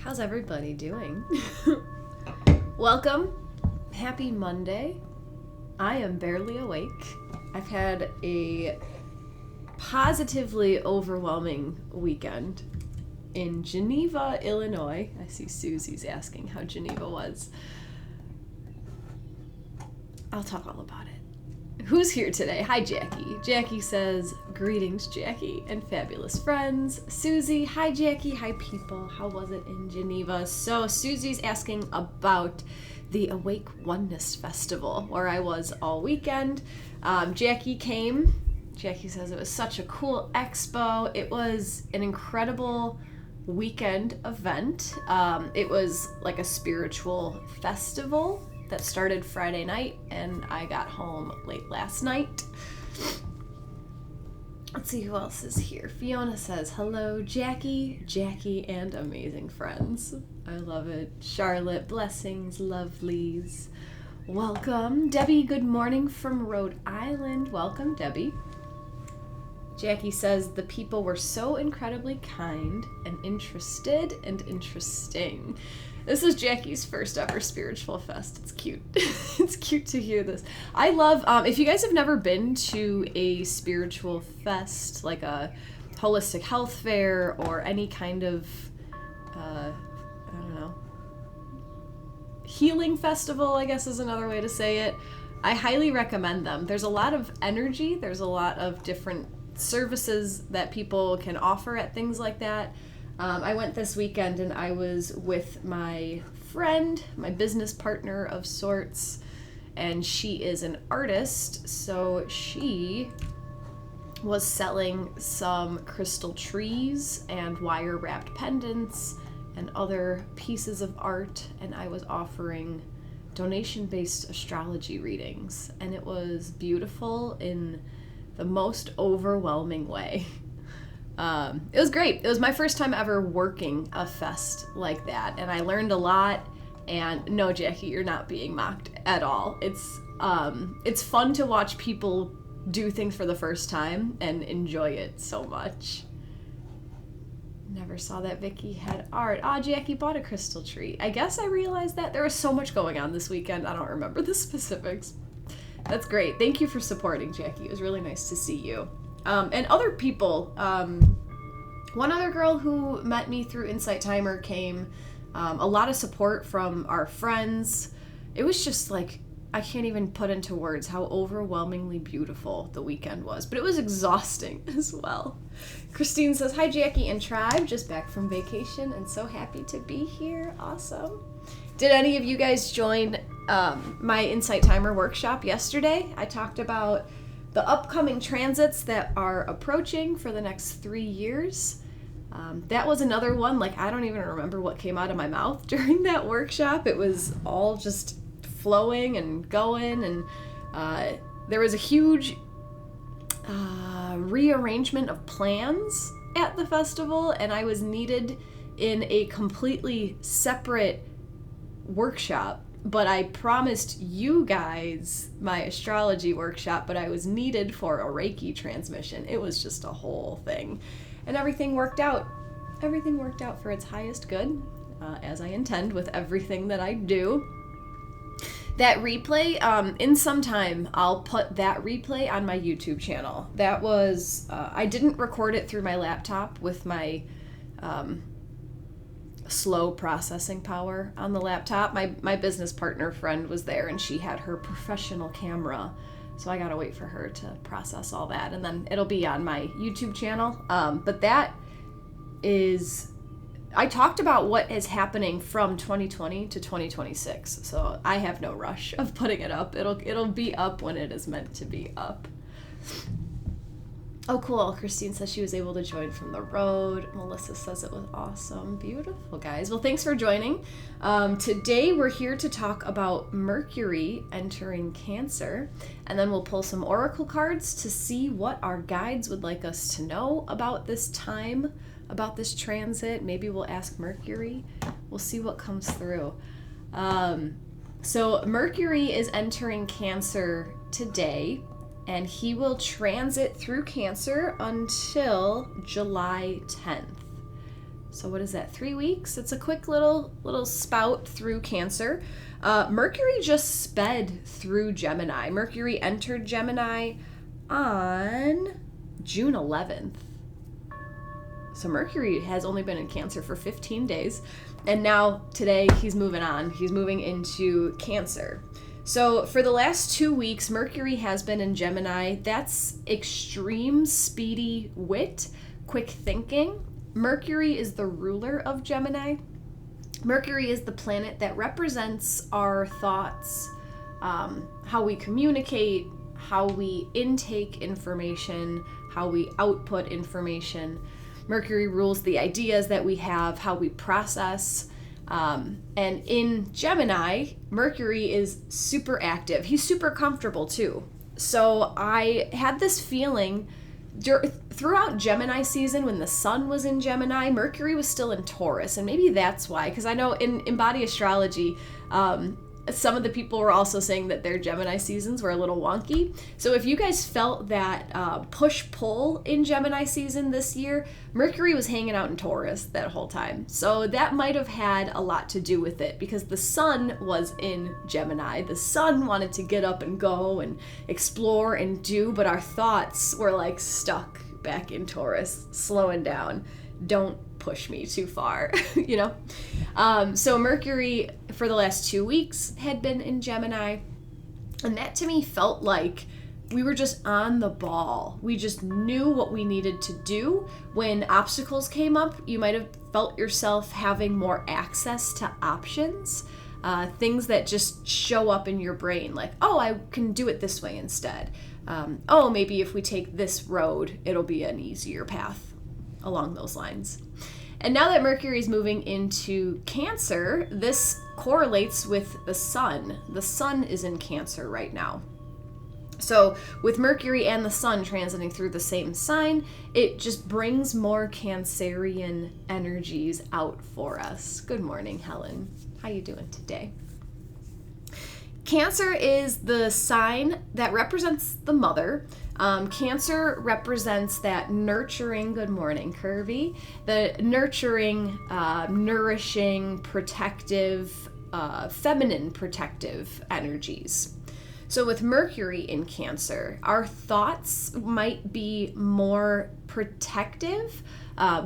How's everybody doing? Welcome. Happy Monday. I am barely awake. I've had a positively overwhelming weekend in Geneva, Illinois. I see Susie's asking how Geneva was. I'll talk all about it. Who's here today? Hi, Jackie. Jackie says, greetings, Jackie, and fabulous friends. Susie, hi, Jackie. Hi, people. How was it in Geneva? So Susie's asking about the Awake Oneness Festival, where I was all weekend. Jackie came. Jackie says it was such a cool expo. It was an incredible weekend event. It was like a spiritual festival that started Friday night, and I got home late last night. Let's see who else is here. Fiona says, hello, Jackie, and amazing friends. I love it. Charlotte, blessings, lovelies. Welcome. Debbie, good morning from Rhode Island. Welcome, Debbie. Jackie says, the people were so incredibly kind and interested and interesting. This is Jackie's first ever spiritual fest. It's cute. It's cute to hear this. I love, if you guys have never been to a spiritual fest, like a holistic health fair or any kind of, I don't know, healing festival, I guess is another way to say it, I highly recommend them. There's a lot of energy. There's a lot of different services that people can offer at things like that. I went this weekend and I was with my friend, my business partner of sorts, and she is an artist, so she was selling some crystal trees and wire-wrapped pendants and other pieces of art, and I was offering donation-based astrology readings, and it was beautiful in the most overwhelming way. It was great. It was my first time ever working a fest like that, and I learned a lot. And no, Jackie, you're not being mocked at all. It's fun to watch people do things for the first time and enjoy it so much. Never saw that Vicky had art. Jackie bought a crystal tree. I guess I realized that there was so much going on this weekend. I don't remember the specifics. That's great. Thank you for supporting, Jackie. It was really nice to see you. And other people, one other girl who met me through Insight Timer came, a lot of support from our friends. It was just like, I can't even put into words how overwhelmingly beautiful the weekend was, but it was exhausting as well. Christine says, hi Jackie and Tribe, just back from vacation and so happy to be here. Awesome. Did any of you guys join my Insight Timer workshop yesterday? I talked about the upcoming transits that are approaching for the next 3 years. That was another one, like I don't even remember what came out of my mouth during that workshop. It was all just flowing and going, and there was a huge rearrangement of plans at the festival, and I was needed in a completely separate workshop. But I promised you guys my astrology workshop, but I was needed for a Reiki transmission. It was just a whole thing. And everything worked out. Everything worked out for its highest good, as I intend with everything that I do. That replay, in some time, I'll put that replay on my YouTube channel. That was, I didn't record it through my laptop with my slow processing power on the laptop. My business partner friend was there, and she had her professional camera, so I gotta wait for her to process all that, and then it'll be on my YouTube channel. But that is, I talked about what is happening from 2020 to 2026, so I have no rush of putting it up. It'll be up when it is meant to be up. Oh, cool. Christine says she was able to join from the road. Melissa says it was awesome. Beautiful, guys. Well, thanks for joining. Today, we're here to talk about Mercury entering Cancer, and then we'll pull some oracle cards to see what our guides would like us to know about this time, about this transit. Maybe we'll ask Mercury. We'll see what comes through. So Mercury is entering Cancer today, and he will transit through Cancer until July 10th. So what is that, 3 weeks? It's a quick little spout through Cancer. Mercury just sped through Gemini. Mercury entered Gemini on June 11th. So Mercury has only been in Cancer for 15 days. And now today he's moving on. He's moving into Cancer. So for the last 2 weeks, Mercury has been in Gemini. That's extreme speedy wit, quick thinking. Mercury is the ruler of Gemini. Mercury is the planet that represents our thoughts, how we communicate, how we intake information, how we output information. Mercury rules the ideas that we have, how we process. And in Gemini, Mercury is super active. He's super comfortable too. So I had this feeling throughout Gemini season, when the sun was in Gemini, Mercury was still in Taurus, and maybe that's why, because I know in body astrology, some of the people were also saying that their Gemini seasons were a little wonky. So if you guys felt that push-pull in Gemini season this year, Mercury was hanging out in Taurus that whole time. So that might have had a lot to do with it, because the sun was in Gemini. The sun wanted to get up and go and explore and do, but our thoughts were like stuck back in Taurus, slowing down. Don't push me too far, you know? So Mercury for the last 2 weeks had been in Gemini, and that to me felt like we were just on the ball. We just knew what we needed to do. When obstacles came up, you might have felt yourself having more access to options, things that just show up in your brain, like, oh, I can do it this way instead. Oh, maybe if we take this road, it'll be an easier path, along those lines. And now that Mercury is moving into Cancer, this correlates with the sun. The sun is in Cancer right now. So with Mercury and the sun transiting through the same sign, it just brings more Cancerian energies out for us. Good morning, Helen. How you doing today? Cancer is the sign that represents the mother. Cancer represents that nurturing, good morning, Curvy, the nurturing, nourishing, protective, feminine protective energies. So with Mercury in Cancer, our thoughts might be more protective.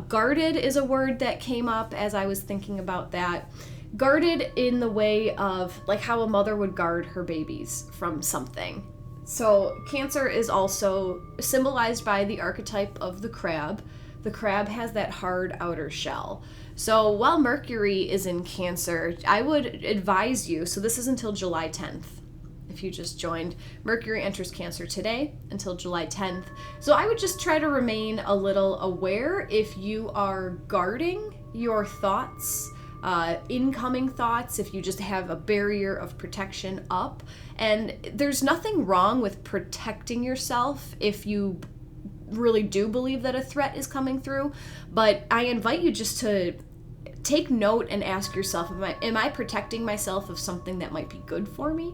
Guarded is a word that came up as I was thinking about that. Guarded in the way of like how a mother would guard her babies from something. So Cancer is also symbolized by the archetype of the crab. The crab has that hard outer shell. So while Mercury is in Cancer, I would advise you, so this is until July 10th. If you just joined, Mercury enters Cancer today until July 10th. So I would just try to remain a little aware if you are guarding your thoughts, incoming thoughts, if you just have a barrier of protection up. And there's nothing wrong with protecting yourself if you really do believe that a threat is coming through. But I invite you just to take note and ask yourself, am I protecting myself of something that might be good for me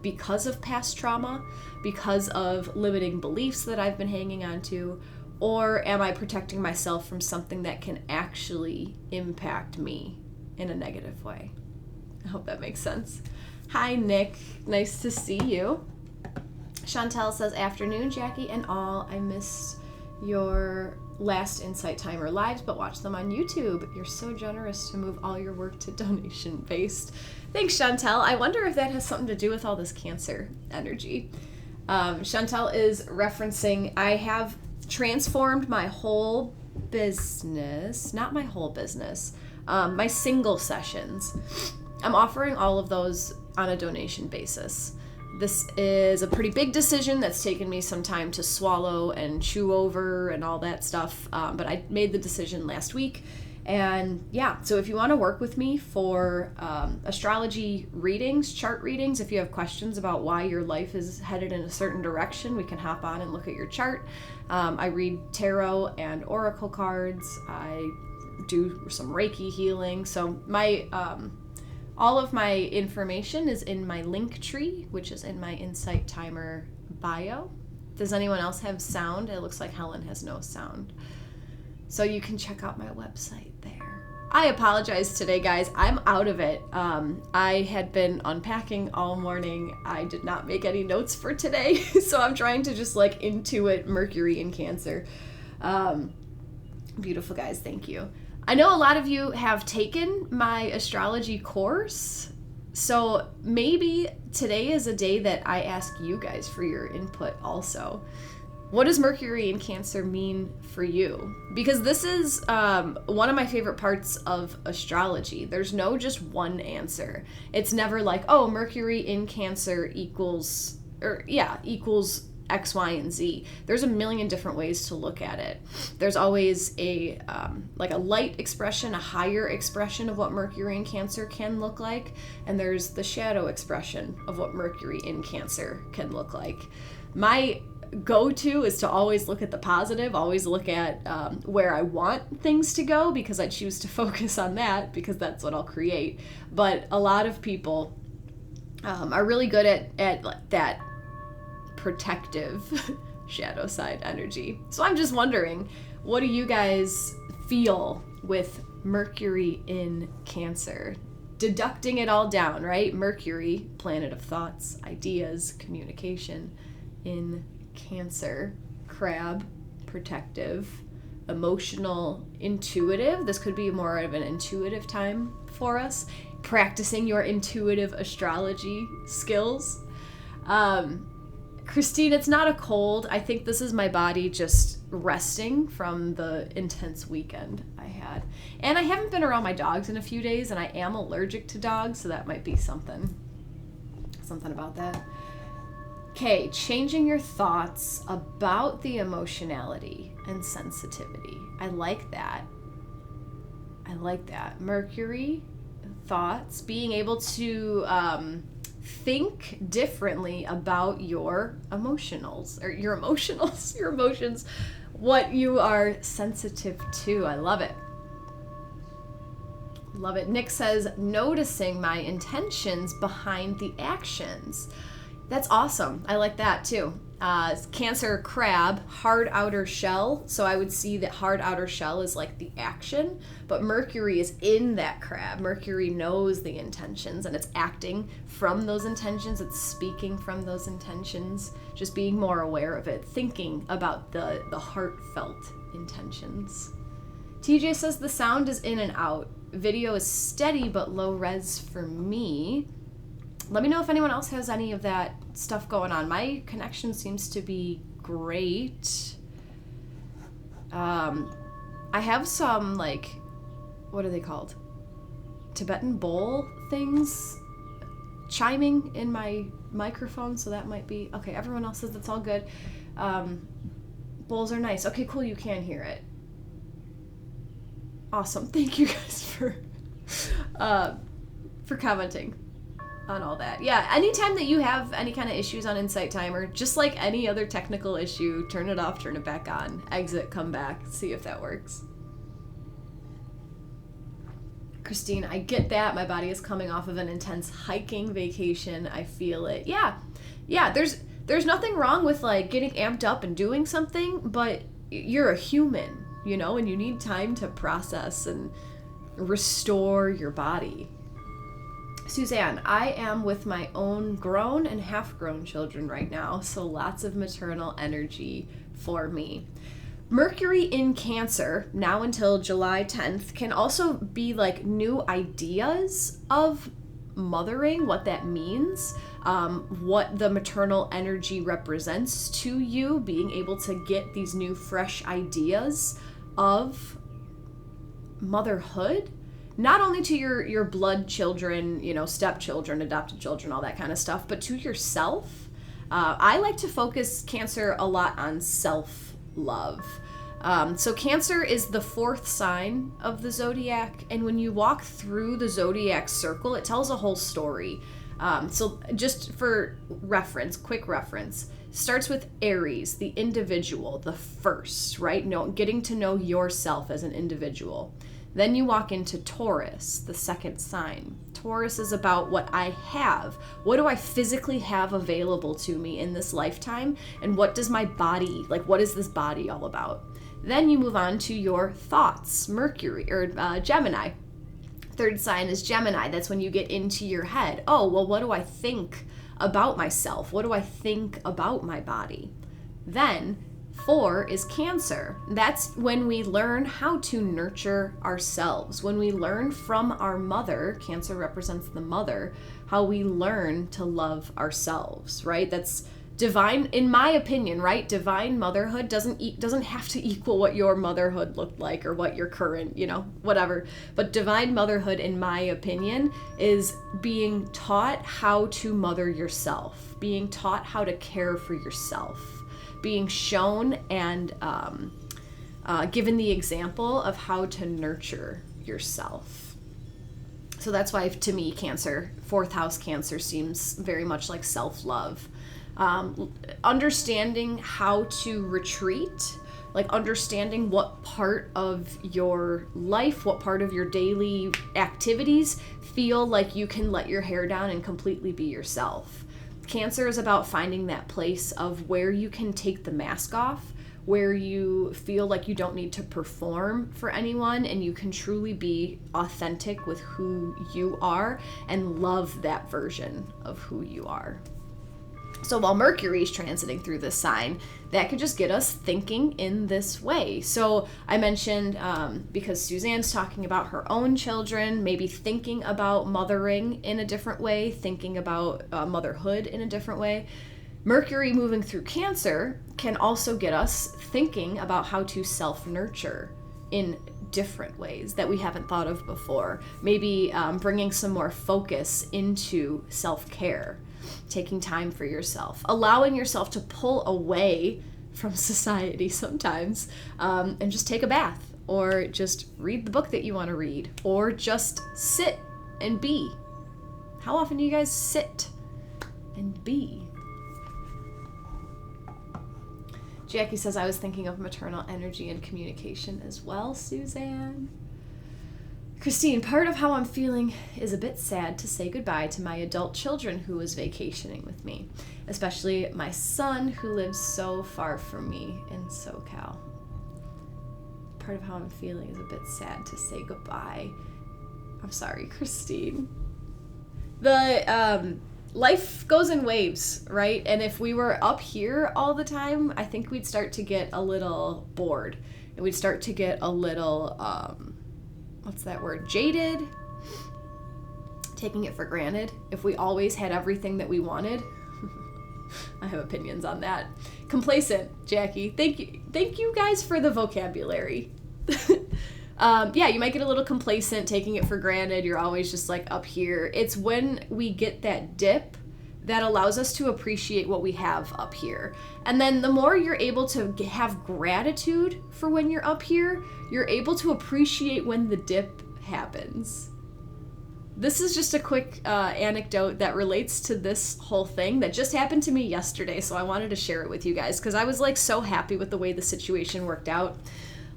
because of past trauma, because of limiting beliefs that I've been hanging on to, or am I protecting myself from something that can actually impact me in a negative way? I hope that makes sense. Hi, Nick. Nice to see you. Chantel says, afternoon, Jackie and all. I missed your last Insight Timer lives, but watch them on YouTube. You're so generous to move all your work to donation-based. Thanks, Chantel. I wonder if that has something to do with all this Cancer energy. Chantel is referencing, I have transformed my whole business, not my whole business, my single sessions. I'm offering all of those on a donation basis. This is a pretty big decision that's taken me some time to swallow and chew over and all that stuff, but I made the decision last week. And yeah, so if you want to work with me for astrology readings, chart readings, if you have questions about why your life is headed in a certain direction, we can hop on and look at your chart. I read tarot and oracle cards. I do some Reiki healing. So my all of my information is in my link tree, which is in my Insight Timer bio. Does anyone else have sound? It looks like Helen has no sound. So you can check out my website there. I apologize today, guys. I'm out of it. I had been unpacking all morning. I did not make any notes for today. So I'm trying to just like intuit Mercury in Cancer. Beautiful, guys. Thank you. I know a lot of you have taken my astrology course. So maybe today is a day that I ask you guys for your input also. What does Mercury in Cancer mean for you? Because this is one of my favorite parts of astrology. There's no just one answer. It's never like, oh, Mercury in Cancer equals X, Y, and Z. There's a million different ways to look at it. There's always a light expression, a higher expression of what Mercury in Cancer can look like, and there's the shadow expression of what Mercury in Cancer can look like. My go-to is to always look at the positive, always look at where I want things to go, because I choose to focus on that, because that's what I'll create. But a lot of people are really good at that protective shadow side energy. So I'm just wondering, what do you guys feel with Mercury in Cancer? Deducting it all down, right? Mercury, planet of thoughts, ideas, communication. In Cancer, crab, protective, emotional, intuitive. This could be more of an intuitive time for us, practicing your intuitive astrology skills. Christine, it's not a cold. I think this is my body just resting from the intense weekend I had. And I haven't been around my dogs in a few days, and I am allergic to dogs, so that might be something about that. Okay, changing your thoughts about the emotionality and sensitivity. I like that. Mercury, thoughts, being able to think differently about your emotions, what you are sensitive to. I love it. Nick says, noticing my intentions behind the actions. That's awesome. I like that too. Cancer, crab, hard outer shell. So I would see that hard outer shell is like the action, but Mercury is in that crab. Mercury knows the intentions, and it's acting from those intentions. It's speaking from those intentions, just being more aware of it, thinking about the heartfelt intentions. TJ says the sound is in and out. Video is steady but low res for me. Let me know if anyone else has any of that stuff going on. My connection seems to be great. I have some, like, what are they called? Tibetan bowl things chiming in my microphone, so that might be... Okay, everyone else says that's all good. Bowls are nice. Okay, cool, you can hear it. Awesome. Thank you guys for commenting on all that. Yeah, anytime that you have any kind of issues on Insight Timer, just like any other technical issue, turn it off, turn it back on, exit, come back, see if that works. Christine, I get that. My body is coming off of an intense hiking vacation. I feel it. Yeah, there's nothing wrong with like getting amped up and doing something, but you're a human, you know, and you need time to process and restore your body. Suzanne, I am with my own grown and half-grown children right now, so lots of maternal energy for me. Mercury in Cancer, now until July 10th, can also be like new ideas of mothering, what that means, what the maternal energy represents to you, being able to get these new fresh ideas of motherhood. Not only to your blood children, you know, stepchildren, adopted children, all that kind of stuff, but to yourself. I like to focus Cancer a lot on self-love. So Cancer is the 4th sign of the zodiac, and when you walk through the zodiac circle, it tells a whole story. So just for reference, quick reference, starts with Aries, the individual, the first, right? Getting to know yourself as an individual. Then you walk into Taurus, the 2nd sign. Taurus is about what I have. What do I physically have available to me in this lifetime? And what does my body, like what is this body all about? Then you move on to your thoughts, Mercury, or Gemini. Third sign is Gemini. That's when you get into your head. Oh, well, what do I think about myself? What do I think about my body? Then 4 is Cancer. That's when we learn how to nurture ourselves. When we learn from our mother, Cancer represents the mother, how we learn to love ourselves, right? That's divine, in my opinion, right? Divine motherhood doesn't have to equal what your motherhood looked like or what your current, whatever. But divine motherhood, in my opinion, is being taught how to mother yourself, being taught how to care for yourself, being shown and given the example of how to nurture yourself. So that's why, to me, Cancer, 4th house Cancer, seems very much like self-love. Understanding how to retreat, like understanding what part of your life, what part of your daily activities feel like you can let your hair down and completely be yourself. Cancer is about finding that place of where you can take the mask off, where you feel like you don't need to perform for anyone and you can truly be authentic with who you are and love that version of who you are. So while Mercury is transiting through this sign, that could just get us thinking in this way. So I mentioned, because Suzanne's talking about her own children, maybe thinking about mothering in a different way, thinking about motherhood in a different way. Mercury moving through Cancer can also get us thinking about how to self-nurture in different ways that we haven't thought of before. Maybe bringing some more focus into self-care. Taking time for yourself, allowing yourself to pull away from society sometimes, and just take a bath, or just read the book that you want to read, or just sit and be. How often do you guys sit and be? Jackie says, I was thinking of maternal energy and communication as well, Suzanne. Christine, part of how I'm feeling is a bit sad to say goodbye to my adult children who was vacationing with me, especially my son who lives so far from me in SoCal. Part of how I'm feeling is a bit sad to say goodbye. I'm sorry, Christine. The life goes in waves, right? And if we were up here all the time, I think we'd start to get a little bored, and we'd start to get a little what's that word? Jaded? Taking it for granted. If we always had everything that we wanted. I have opinions on that. Complacent, Jackie. Thank you guys for the vocabulary. Yeah, you might get a little complacent, taking it for granted. You're always just like up here. It's when we get that dip that allows us to appreciate what we have up here. And then the more you're able to have gratitude for when you're up here, you're able to appreciate when the dip happens. This is just a quick anecdote that relates to this whole thing that just happened to me yesterday, so I wanted to share it with you guys because I was like so happy with the way the situation worked out.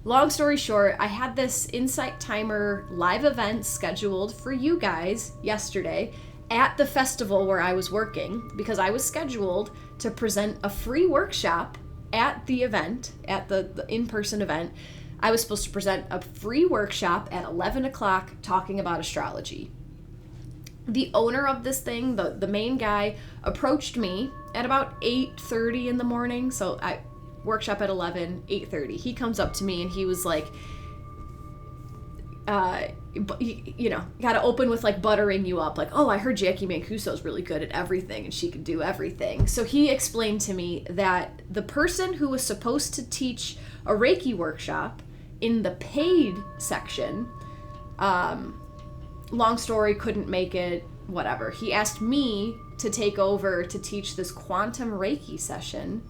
Long story short, I had this Insight Timer live event scheduled for you guys yesterday at the festival where I was working, because I was scheduled to present a free workshop at the event, at the in-person event. I was supposed to present a free workshop at 11 o'clock talking about astrology. The owner of this thing, the main guy, approached me at about 8:30 in the morning. So I workshop at 11, 8:30. He comes up to me and he was like, gotta open with like buttering you up. Like, oh, I heard Jacqui Mancuso is really good at everything and she can do everything. So he explained to me that the person who was supposed to teach a Reiki workshop in the paid section, long story, couldn't make it, whatever. He asked me to take over to teach this quantum Reiki session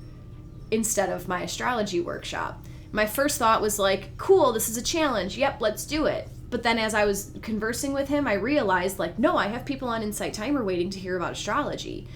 instead of my astrology workshop. My first thought was like, cool, this is a challenge. Yep, let's do it. But then as I was conversing with him, I realized like, no, I have people on Insight Timer waiting to hear about astrology.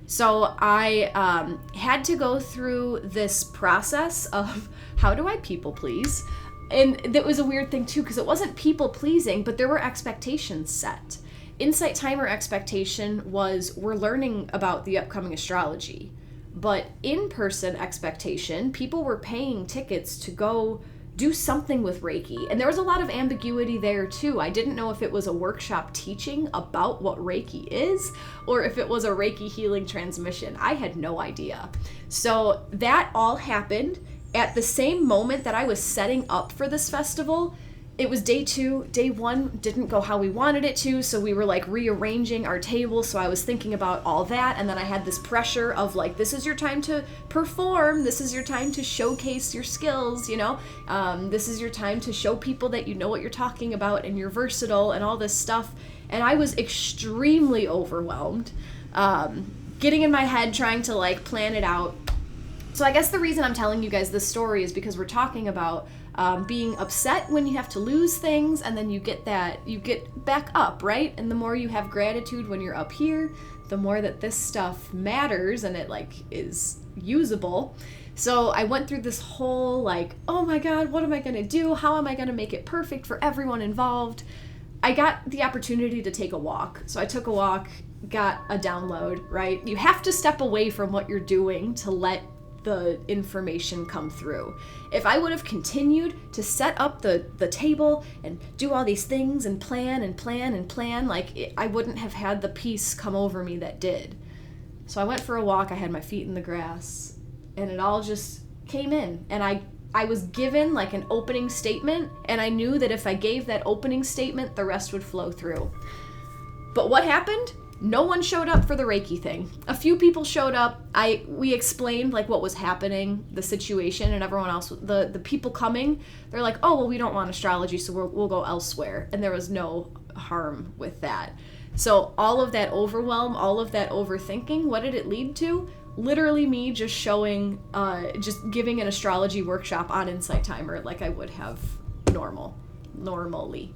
So I had to go through this process of how do I people please? And that was a weird thing too, because it wasn't people pleasing, but there were expectations set. Insight Timer expectation was we're learning about the upcoming astrology. But in-person expectation, people were paying tickets to go do something with Reiki. And there was a lot of ambiguity there too. I didn't know if it was a workshop teaching about what Reiki is or if it was a Reiki healing transmission. I had no idea. So that all happened at the same moment that I was setting up for this festival. It was day 2. Day 1 didn't go how we wanted it to, so we were like rearranging our table, so I was thinking about all that, and then I had this pressure of like, this is your time to perform, this is your time to showcase your skills, you know, this is your time to show people that you know what you're talking about and you're versatile and all this stuff, and I was extremely overwhelmed, getting in my head, trying to like plan it out. So I guess the reason I'm telling you guys this story is because we're talking about being upset when you have to lose things, and then you get back up, right? And the more you have gratitude when you're up here, the more that this stuff matters and it like is usable. So I went through this whole like, oh my God, what am I gonna do? How am I gonna make it perfect for everyone involved? I got the opportunity to take a walk. So I took a walk, got a download, right? You have to step away from what you're doing to let the information come through. If I would have continued to set up the table and do all these things and plan, like I wouldn't have had the peace come over me that did. So I went for a walk, I had my feet in the grass, and it all just came in. And I was given like an opening statement, and I knew that if I gave that opening statement, the rest would flow through. But what happened? No one showed up for the Reiki thing. A few people showed up. We explained like what was happening, the situation, and everyone else, the people coming, they're like, oh, well, we don't want astrology, so we'll go elsewhere. And there was no harm with that. So all of that overwhelm, all of that overthinking, what did it lead to? Literally me just showing, just giving an astrology workshop on Insight Timer like I would have normally.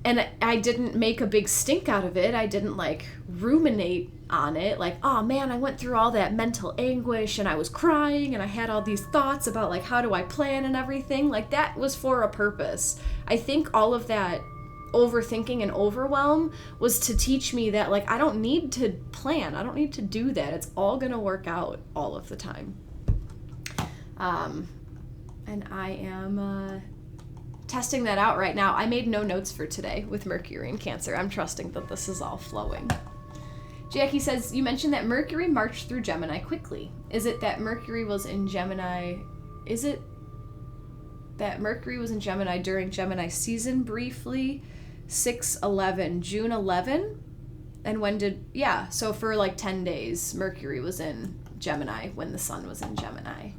And I didn't make a big stink out of it. I didn't like ruminate on it. Like, oh man, I went through all that mental anguish and I was crying and I had all these thoughts about like, how do I plan and everything? Like that was for a purpose. I think all of that overthinking and overwhelm was to teach me that like, I don't need to plan. I don't need to do that. It's all gonna work out all of the time. And I am, testing that out right now. I made no notes for today with Mercury and Cancer. I'm trusting that this is all flowing. Jacqui says, you mentioned that Mercury marched through Gemini quickly. Is it that Mercury was in Gemini? Is it that Mercury was in Gemini during Gemini season briefly? 6/11, June 11? And when did, yeah, so for like 10 days, Mercury was in Gemini when the sun was in Gemini.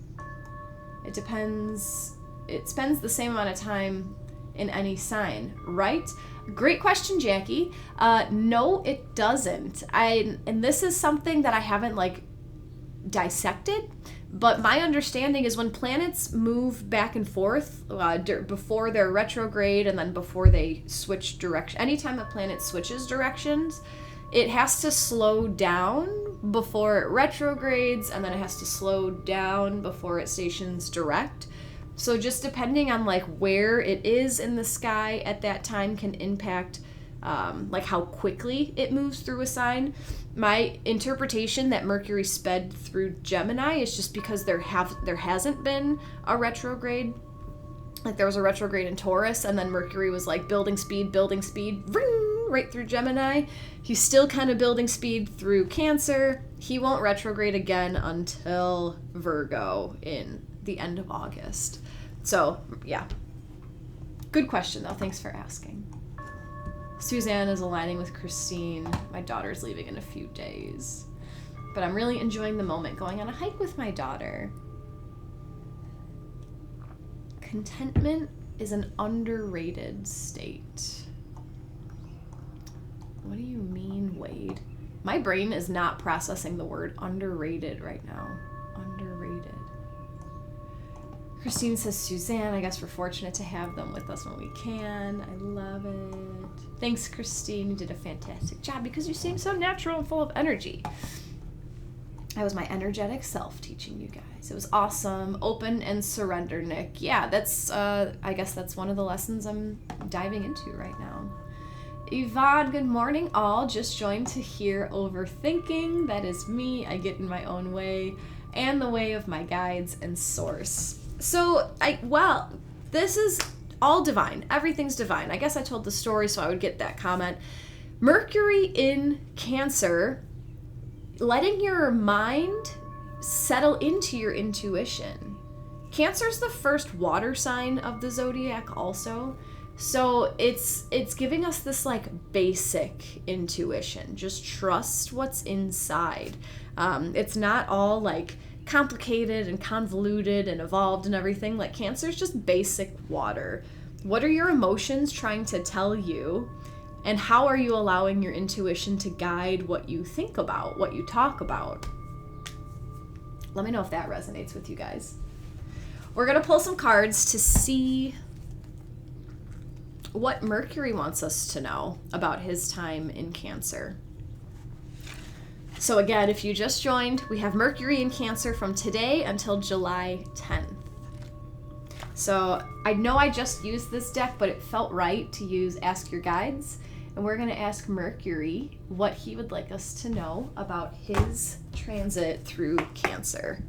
It depends. It spends the same amount of time in any sign, right? Great question, Jacqui. No, it doesn't. And this is something that I haven't like dissected, but my understanding is when planets move back and forth before they're retrograde and then before they switch direction, anytime a planet switches directions, it has to slow down before it retrogrades, and then it has to slow down before it stations direct. So just depending on like where it is in the sky at that time can impact like how quickly it moves through a sign. My interpretation that Mercury sped through Gemini is just because there hasn't been a retrograde. Like there was a retrograde in Taurus, and then Mercury was like building speed, ring, right through Gemini. He's still kind of building speed through Cancer. He won't retrograde again until Virgo in the end of August. So, yeah. Good question, though. Thanks for asking. Suzanne is aligning with Christine. My daughter's leaving in a few days. But I'm really enjoying the moment, going on a hike with my daughter. Contentment is an underrated state. What do you mean, Wade? My brain is not processing the word underrated right now. Underrated. Christine says, Suzanne, I guess we're fortunate to have them with us when we can. I love it. Thanks, Christine. You did a fantastic job because you seem so natural and full of energy. I was my energetic self teaching you guys. It was awesome. Open and surrender, Nick. Yeah, that's, I guess that's one of the lessons I'm diving into right now. Yvonne, good morning all. Just joined to hear overthinking. That is me. I get in my own way and the way of my guides and source. So, well, this is all divine. Everything's divine. I guess I told the story so I would get that comment. Mercury in Cancer, letting your mind settle into your intuition. Cancer's the first water sign of the zodiac also. So it's giving us this like basic intuition. Just trust what's inside. It's not all like complicated and convoluted and evolved and everything. Like Cancer's just basic water. What are your emotions trying to tell you? And how are you allowing your intuition to guide what you think about, what you talk about? Let me know if that resonates with you guys. We're going to pull some cards to see what Mercury wants us to know about his time in Cancer. So again, if you just joined, we have Mercury in Cancer from today until July 10th. So I know I just used this deck, but it felt right to use Ask Your Guides. And we're going to ask Mercury what he would like us to know about his transit through Cancer.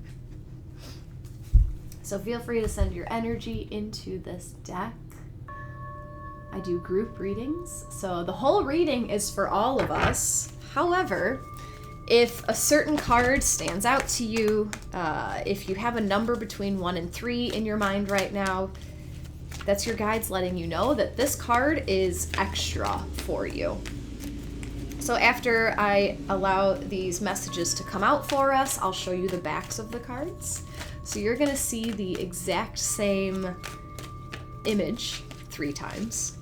So feel free to send your energy into this deck. I do group readings, so the whole reading is for all of us. However, if a certain card stands out to you, if you have a number between 1 and 3 in your mind right now, that's your guides letting you know that this card is extra for you. So after I allow these messages to come out for us, I'll show you the backs of the cards. So you're going to see the exact same image 3 times.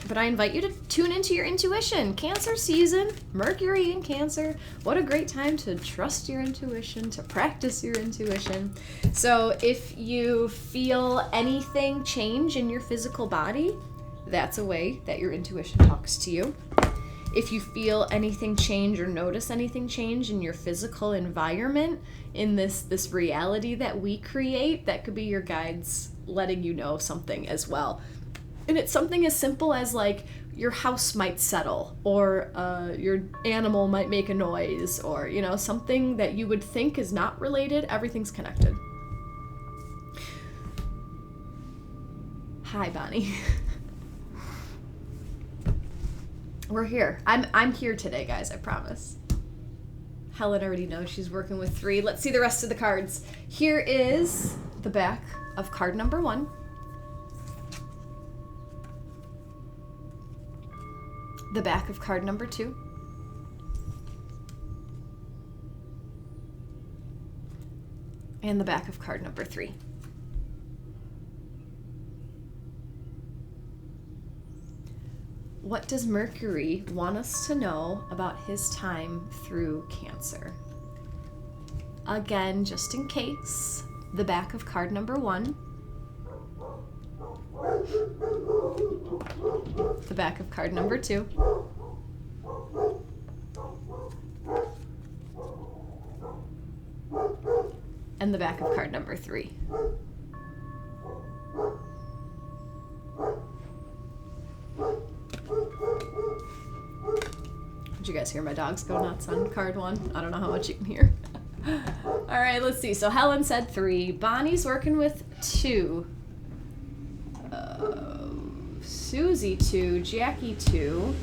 But I invite you to tune into your intuition. Cancer season, Mercury in Cancer. What a great time to trust your intuition, to practice your intuition. So if you feel anything change in your physical body, that's a way that your intuition talks to you. If you feel anything change or notice anything change in your physical environment, in this reality that we create, that could be your guides letting you know something as well. And it's something as simple as like your house might settle, or your animal might make a noise, or something that you would think is not related. Everything's connected. Hi, Bonnie. We're here. I'm here today, guys, I promise. Helen already knows she's working with 3. Let's see the rest of the cards. Here is the back of card number 1. The back of card number 2. And the back of card number 3. What does Mercury want us to know about his time through Cancer? Again, just in case, the back of card number 1. The back of card number 2. And the back of card number 3. Did you guys hear my dogs go nuts on card 1? I don't know how much you can hear. All right, let's see. So Helen said 3. Bonnie's working with 2. Susie 2, Jacqui 2,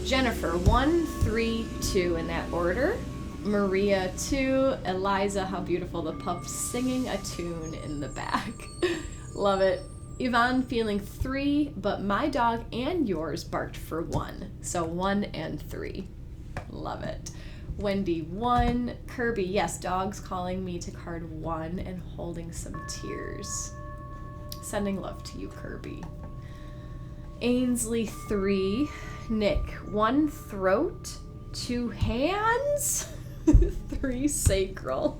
Jennifer 1, 3, 2 in that order. Maria 2, Eliza, how beautiful, the pup singing a tune in the back. Love it. Yvonne feeling 3, but my dog and yours barked for 1. So 1 and 3. Love it. Wendy 1, Kirby, yes, dogs calling me to card 1 and holding some tears. Sending love to you, Kirby. Ainsley 3, Nick 1 throat, 2 hands, 3 sacral.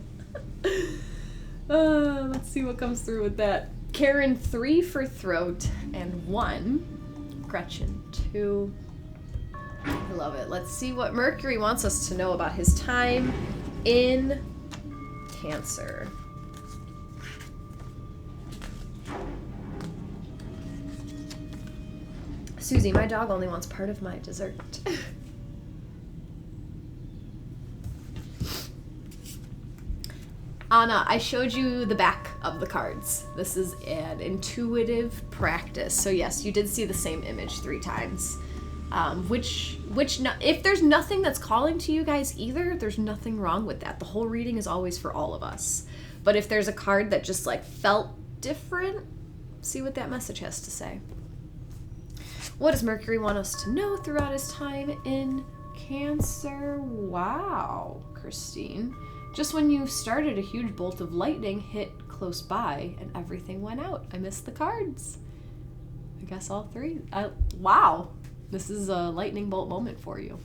Let's see what comes through with that. Karen 3 for throat and 1. Gretchen 2. I love it. Let's see what Mercury wants us to know about his time in Cancer. Susie, my dog only wants part of my dessert. Anna, I showed you the back of the cards. This is an intuitive practice. So yes, you did see the same image 3 times. If there's nothing that's calling to you guys either, there's nothing wrong with that. The whole reading is always for all of us. But if there's a card that just like felt different, see what that message has to say. What does Mercury want us to know throughout his time in Cancer? Wow, Christine. Just when you started, a huge bolt of lightning hit close by and everything went out. I missed the cards. I guess all 3. Wow. This is a lightning bolt moment for you.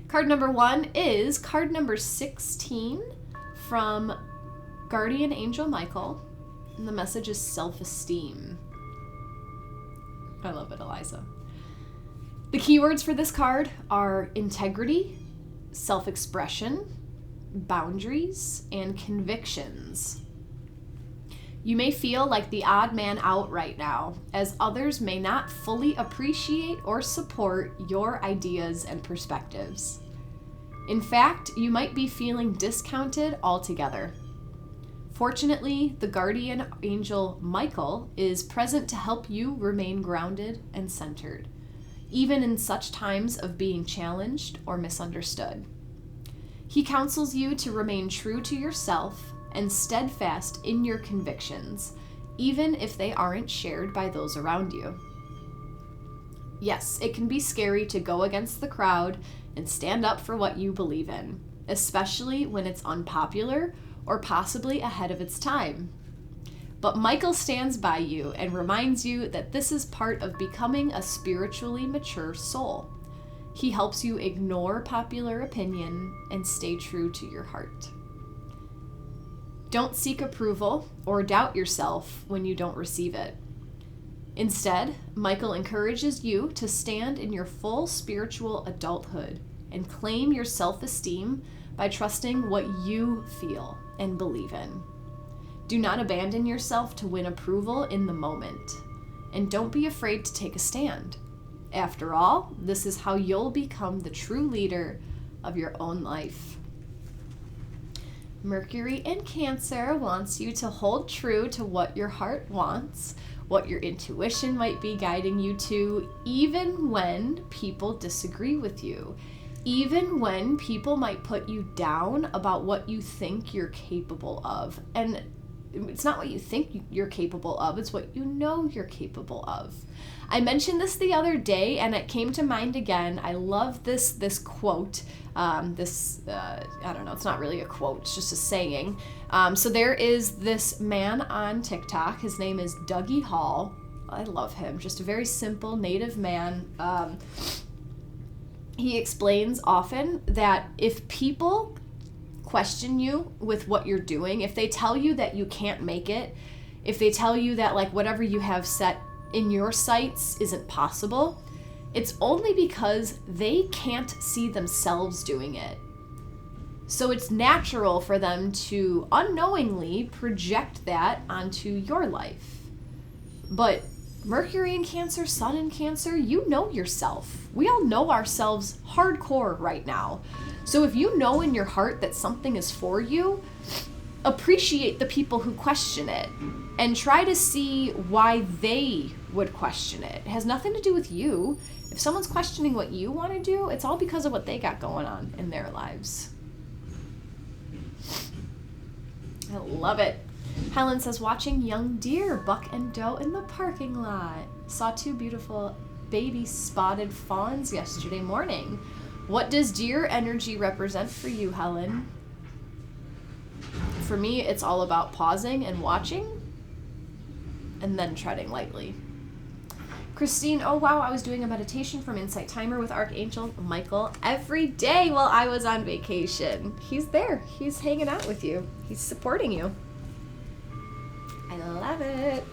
Card number 1 is card number 16 from Guardian Angel Michael. And the message is self-esteem. I love it, Eliza. The keywords for this card are integrity, self-expression, boundaries, and convictions. You may feel like the odd man out right now, as others may not fully appreciate or support your ideas and perspectives. In fact, you might be feeling discounted altogether. Fortunately, the guardian angel Michael is present to help you remain grounded and centered, even in such times of being challenged or misunderstood. He counsels you to remain true to yourself and steadfast in your convictions, even if they aren't shared by those around you. Yes, it can be scary to go against the crowd and stand up for what you believe in, especially when it's unpopular or possibly ahead of its time. But Michael stands by you and reminds you that this is part of becoming a spiritually mature soul. He helps you ignore popular opinion and stay true to your heart. Don't seek approval or doubt yourself when you don't receive it. Instead, Michael encourages you to stand in your full spiritual adulthood and claim your self-esteem by trusting what you feel and believe in. Do not abandon yourself to win approval in the moment, and don't be afraid to take a stand. After all, this is how you'll become the true leader of your own life. Mercury in Cancer wants you to hold true to what your heart wants, what your intuition might be guiding you to, even when people disagree with you, even when people might put you down about what you think you're capable of. And it's not what you think you're capable of, it's what you know you're capable of. I mentioned this the other day and it came to mind again. I love this quote. I don't know, it's not really a quote, it's just a saying. So there is this man on TikTok, his name is Dougie Hall. I love him, just a very simple native man. He explains often that if people question you with what you're doing, if they tell you that you can't make it, if they tell you that like whatever you have set in your sights isn't possible, it's only because they can't see themselves doing it. So it's natural for them to unknowingly project that onto your life. But Mercury in Cancer, Sun in Cancer, you know yourself. We all know ourselves hardcore right now. So if you know in your heart that something is for you, appreciate the people who question it and try to see why they would question it. It has nothing to do with you. If someone's questioning what you want to do, it's all because of what they got going on in their lives. I love it. Helen says, watching young deer buck and doe in the parking lot. Saw 2 beautiful baby spotted fawns yesterday morning. What does deer energy represent for you, Helen? For me, it's all about pausing and watching and then treading lightly. Christine, oh wow, I was doing a meditation from Insight Timer with Archangel Michael every day while I was on vacation. He's there. He's hanging out with you. He's supporting you. I love it.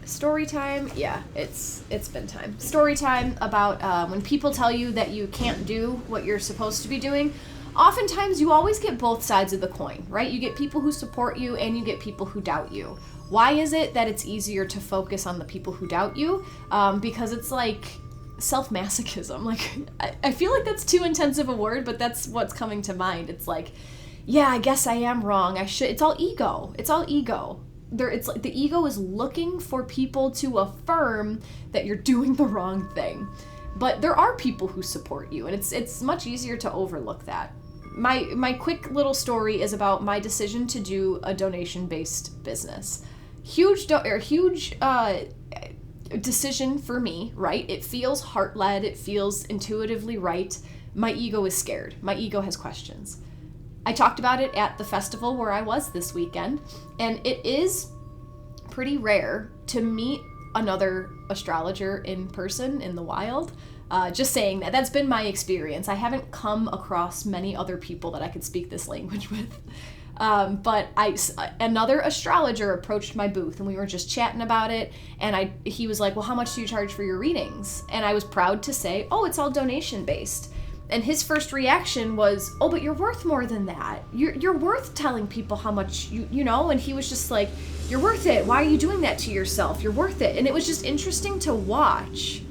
Story time. Yeah, it's been time. Story time about when people tell you that you can't do what you're supposed to be doing. Oftentimes you always get both sides of the coin, right? You get people who support you and you get people who doubt you. Why is it that it's easier to focus on the people who doubt you? Because it's like self-masochism. Like, I feel like that's too intensive a word, but that's what's coming to mind. It's like, yeah, I guess I am wrong. It's all ego. It's all ego. It's like the ego is looking for people to affirm that you're doing the wrong thing. But there are people who support you, and it's much easier to overlook that. My quick little story is about my decision to do a donation-based business. Huge decision for me, right? It feels heart-led. It feels intuitively right. My ego is scared. My ego has questions. I talked about it at the festival where I was this weekend, and it is pretty rare to meet another astrologer in person in the wild. Just saying that's been my experience. I haven't come across many other people that I could speak this language with. But another astrologer approached my booth, and we were just chatting about it, and he was like, well, how much do you charge for your readings? And I was proud to say, oh, it's all donation based. And his first reaction was, oh, but you're worth more than that. You're worth telling people how much you know. And he was just like, you're worth it. Why are you doing that to yourself? You're worth it. And it was just interesting to watch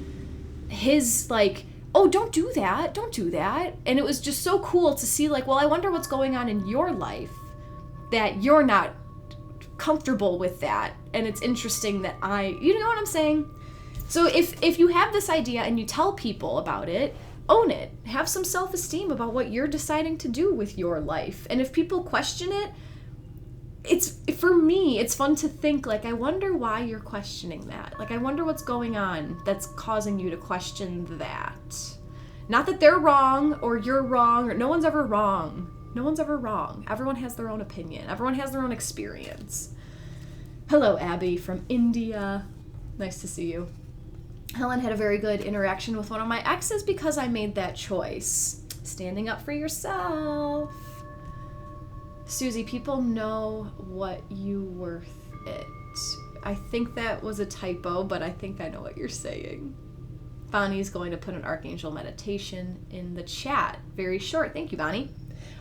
his like, oh, don't do that. Don't do that. And it was just so cool to see like, well, I wonder what's going on in your life that you're not comfortable with that. And it's interesting that you know what I'm saying? So if you have this idea and you tell people about it, own it. Have some self-esteem about what you're deciding to do with your life. And if people question it, for me, it's fun to think, like, I wonder why you're questioning that. Like, I wonder what's going on that's causing you to question that. Not that they're wrong or you're wrong, or no one's ever wrong. No one's ever wrong. Everyone has their own opinion. Everyone has their own experience. Hello, Abby from India. Nice to see you. Helen had a very good interaction with one of my exes because I made that choice. Standing up for yourself. Susie, people know what you worth it. I think that was a typo, but I think I know what you're saying. Bonnie's going to put an Archangel meditation in the chat. Very short. Thank you, Bonnie.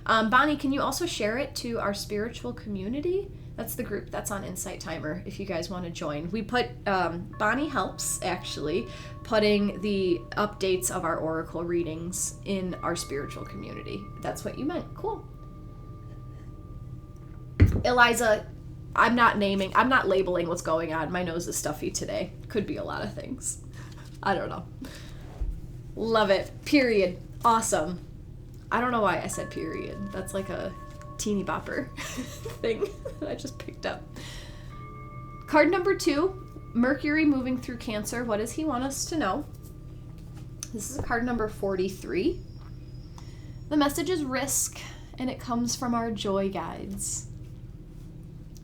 Bonnie, can you also share it to our spiritual community? That's the group that's on Insight Timer if you guys want to join. We put, Bonnie helps actually putting the updates of our oracle readings in our spiritual community. That's what you meant. Cool. Eliza, I'm not labeling what's going on. My nose is stuffy today. Could be a lot of things. I don't know. Love it. Period. Awesome. I don't know why I said period. That's like a teeny bopper thing that I just picked up. Card number 2, Mercury moving through Cancer. What does he want us to know? This is card number 43. The message is risk, and it comes from our joy guides.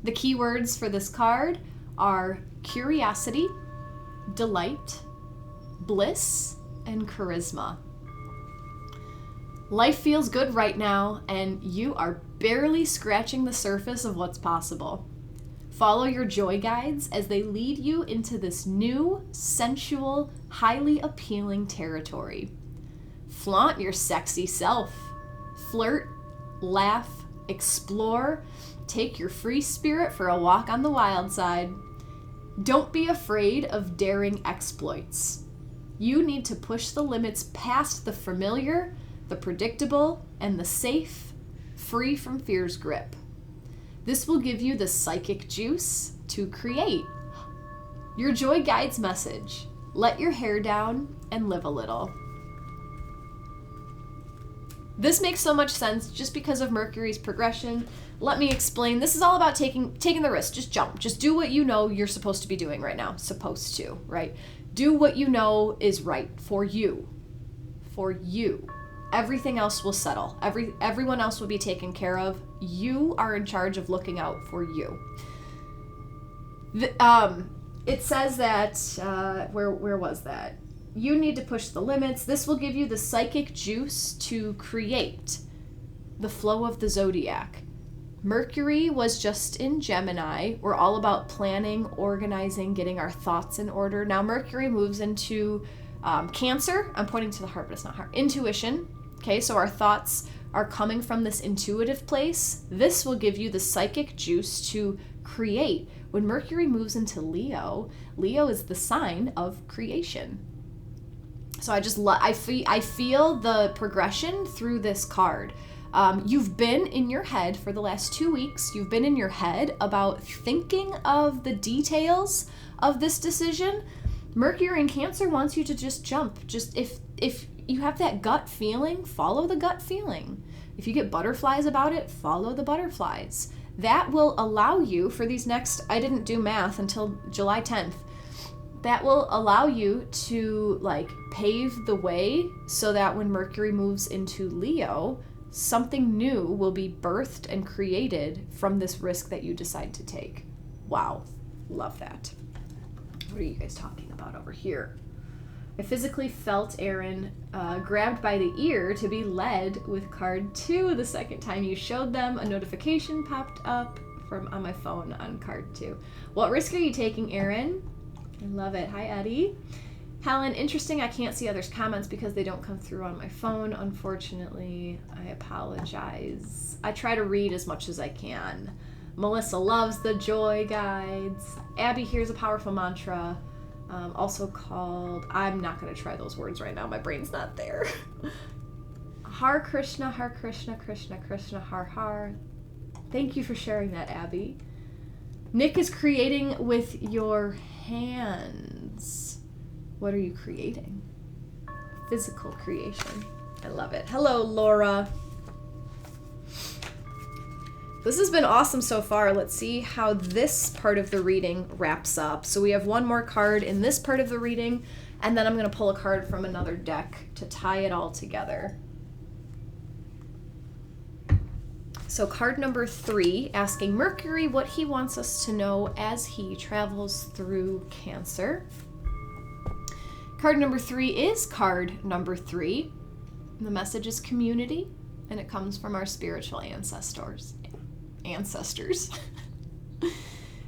The key words for this card are curiosity, delight, bliss, and charisma. Life feels good right now, and you are barely scratching the surface of what's possible. Follow your joy guides as they lead you into this new, sensual, highly appealing territory. Flaunt your sexy self. Flirt, laugh, explore, take your free spirit for a walk on the wild side. Don't be afraid of daring exploits. You need to push the limits past the familiar, the predictable, and the safe, free from fear's grip. This will give you the psychic juice to create. Your joy guides message: let your hair down and live a little. This makes so much sense just because of Mercury's progression. Let me explain. This is all about taking the risk. Just jump. Just do what you know you're supposed to be doing right now. Supposed to, right? Do what you know is right for you. For you. Everything else will settle. Everyone else will be taken care of. You are in charge of looking out for you. It says that, where was that? You need to push the limits. This will give you the psychic juice to create the flow of the zodiac. Mercury was just in Gemini. We're all about planning, organizing, getting our thoughts in order. Now Mercury moves into Cancer. I'm pointing to the heart, but it's not heart. Intuition. Okay, so our thoughts are coming from this intuitive place. This will give you the psychic juice to create. When Mercury moves into Leo, Leo is the sign of creation. So I feel the progression through this card. You've been in your head for the last 2 weeks. You've been in your head about thinking of the details of this decision. Mercury in Cancer wants you to just jump. Just if you have that gut feeling, follow the gut feeling. If you get butterflies about it, follow the butterflies. That will allow you for these next, I didn't do math until July 10th. That will allow you to like pave the way so that when Mercury moves into Leo, something new will be birthed and created from this risk that you decide to take. Wow, love that. What are you guys talking about over here? I physically felt Aaron grabbed by the ear to be led with card 2 the second time you showed them. A notification popped up on my phone on card 2. What risk are you taking, Aaron? I love it. Hi, Eddie. Helen, interesting. I can't see others' comments because they don't come through on my phone, unfortunately. I apologize. I try to read as much as I can. Melissa loves the joy guides. Abby, here's a powerful mantra. Also called, I'm not going to try those words right now. My brain's not there. Har Krishna, Krishna, Krishna, Har Har. Thank you for sharing that, Abby. Nick is creating with your hands. What are you creating? Physical creation. I love it. Hello, Laura. This has been awesome so far. Let's see how this part of the reading wraps up. So we have one more card in this part of the reading, and then I'm going to pull a card from another deck to tie it all together. So card number 3, asking Mercury what he wants us to know as he travels through Cancer. Card number 3 is card number 3. The message is community, and it comes from our spiritual ancestors.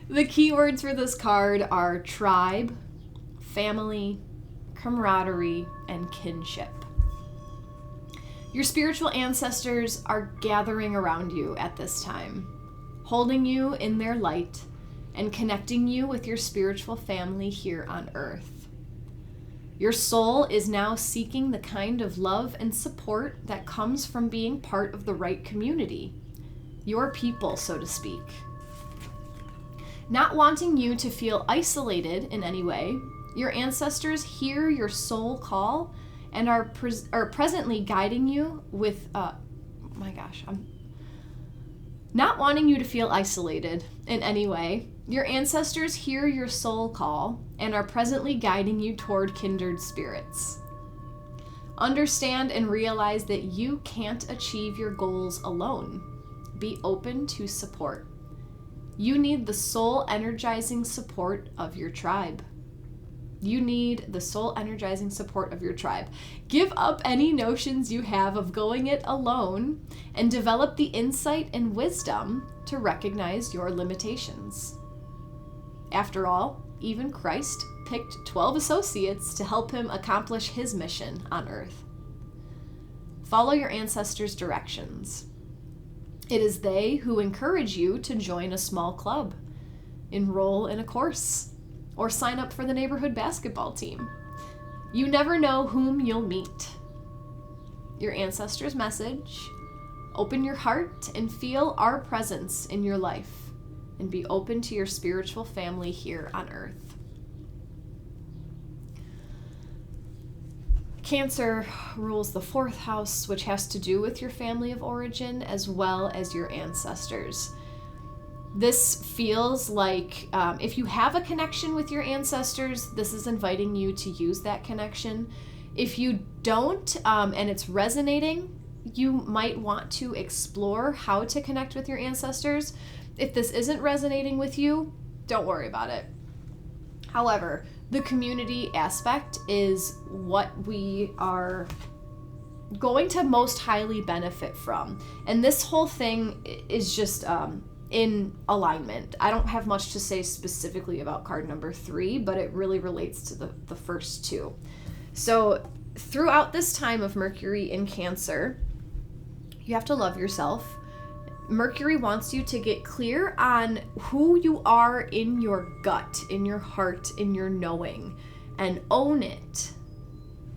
The keywords for this card are tribe, family, camaraderie, and kinship. Your spiritual ancestors are gathering around you at this time, holding you in their light and connecting you with your spiritual family here on Earth. Your soul is now seeking the kind of love and support that comes from being part of the right community. Your people, so to speak. Not wanting you to feel isolated in any way, your ancestors hear your soul call and are presently guiding you with, not wanting you to feel isolated in any way, your ancestors hear your soul call and are presently guiding you toward kindred spirits. Understand and realize that you can't achieve your goals alone. Be open to support. You need the soul energizing support of your tribe. Give up any notions you have of going it alone and develop the insight and wisdom to recognize your limitations. After all, even Christ picked 12 associates to help him accomplish his mission on Earth. Follow your ancestors' directions. It is they who encourage you to join a small club, enroll in a course, or sign up for the neighborhood basketball team. You never know whom you'll meet. Your ancestors' message: open your heart and feel our presence in your life, and be open to your spiritual family here on Earth. Cancer rules the 4th house, which has to do with your family of origin as well as your ancestors. This feels like if you have a connection with your ancestors, this is inviting you to use that connection. If you don't, and it's resonating, you might want to explore how to connect with your ancestors. If this isn't resonating with you, don't worry about it. However, the community aspect is what we are going to most highly benefit from. And this whole thing is just in alignment. I don't have much to say specifically about card number 3, but it really relates to the first 2. So throughout this time of Mercury in Cancer, you have to love yourself. Mercury wants you to get clear on who you are in your gut, in your heart, in your knowing, and own it.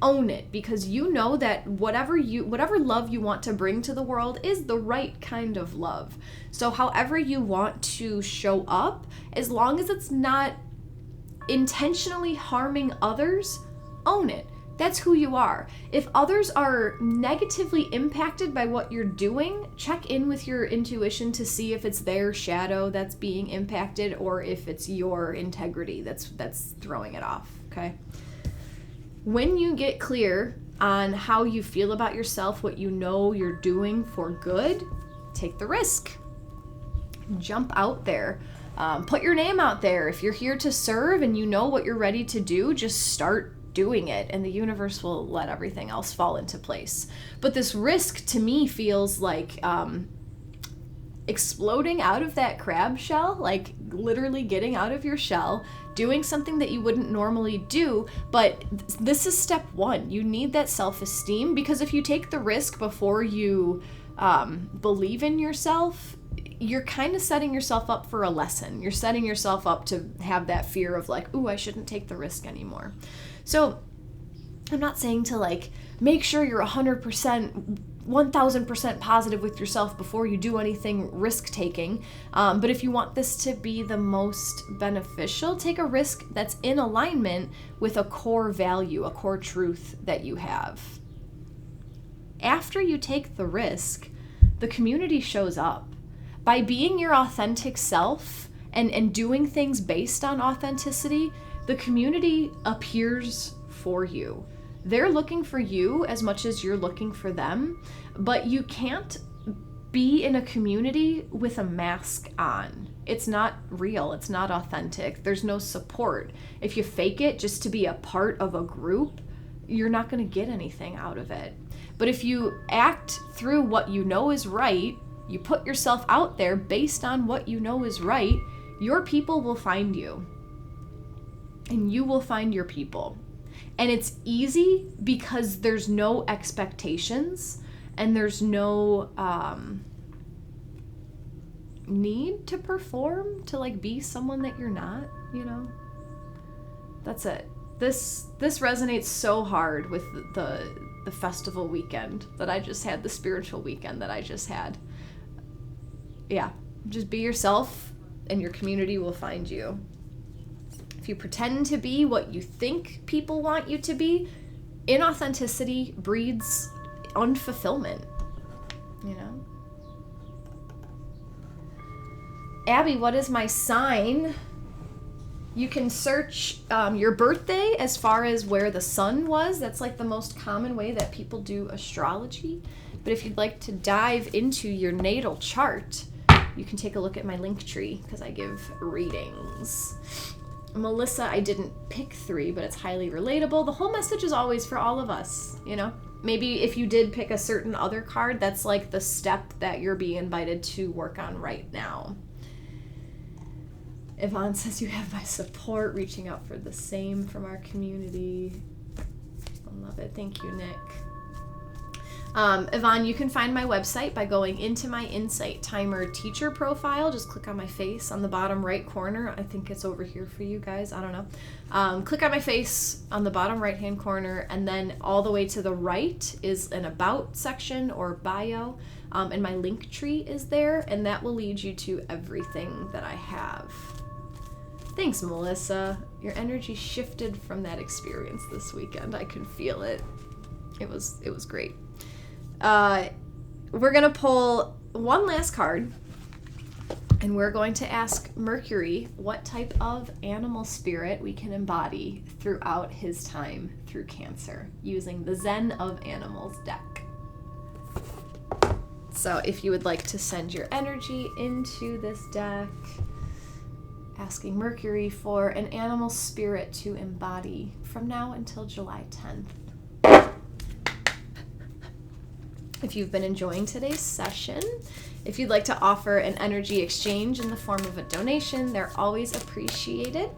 own it, because you know that whatever love you want to bring to the world is the right kind of love. So however you want to show up, as long as it's not intentionally harming others, own it. That's who you are. If others are negatively impacted by what you're doing, check in with your intuition to see if it's their shadow that's being impacted or if it's your integrity that's throwing it off, okay? When you get clear on how you feel about yourself, what you know you're doing for good, take the risk. Jump out there. Put your name out there. If you're here to serve and you know what you're ready to do, just start doing it, and the universe will let everything else fall into place. But this risk to me feels like exploding out of that crab shell, like literally getting out of your shell, doing something that you wouldn't normally do. But this is step one. You need that self-esteem, because if you take the risk before you believe in yourself, you're kind of setting yourself up for a lesson. You're setting yourself up to have that fear of like, ooh, I shouldn't take the risk anymore. So I'm not saying to like make sure you're 100%, 1000% positive with yourself before you do anything risk-taking. But if you want this to be the most beneficial, take a risk that's in alignment with a core value, a core truth that you have. After you take the risk, the community shows up. By being your authentic self and doing things based on authenticity, the community appears for you. They're looking for you as much as you're looking for them, but you can't be in a community with a mask on. It's not real. It's not authentic. There's no support. If you fake it just to be a part of a group, you're not going to get anything out of it. But if you act through what you know is right, you put yourself out there based on what you know is right, your people will find you. And you will find your people. And it's easy because there's no expectations and there's no need to perform, to like be someone that you're not, you know? That's it. This resonates so hard with the festival weekend that I just had, the spiritual weekend that I just had. Yeah, just be yourself and your community will find you. If you pretend to be what you think people want you to be, inauthenticity breeds unfulfillment, you know? Abby, what is my sign? You can search your birthday as far as where the sun was. That's like the most common way that people do astrology. But if you'd like to dive into your natal chart, you can take a look at my link tree because I give readings. Melissa, I didn't pick 3, but it's highly relatable. The whole message is always for all of us, you know? Maybe if you did pick a certain other card, that's like the step that you're being invited to work on right now. Yvonne says you have my support, reaching out for the same from our community. I love it. Thank you, Nick. Yvonne, you can find my website by going into my Insight Timer teacher profile. Just click on my face on the bottom right corner. I think it's over here for you guys. I don't know. Click on my face on the bottom right-hand corner, and then all the way to the right is an About section or bio, and my link tree is there, and that will lead you to everything that I have. Thanks, Melissa. Your energy shifted from that experience this weekend. I can feel it. It was great. We're going to pull one last card, and we're going to ask Mercury what type of animal spirit we can embody throughout his time through Cancer using the Zen of Animals deck. So if you would like to send your energy into this deck, asking Mercury for an animal spirit to embody from now until July 10th. If you've been enjoying today's session, if you'd like to offer an energy exchange in the form of a donation, they're always appreciated.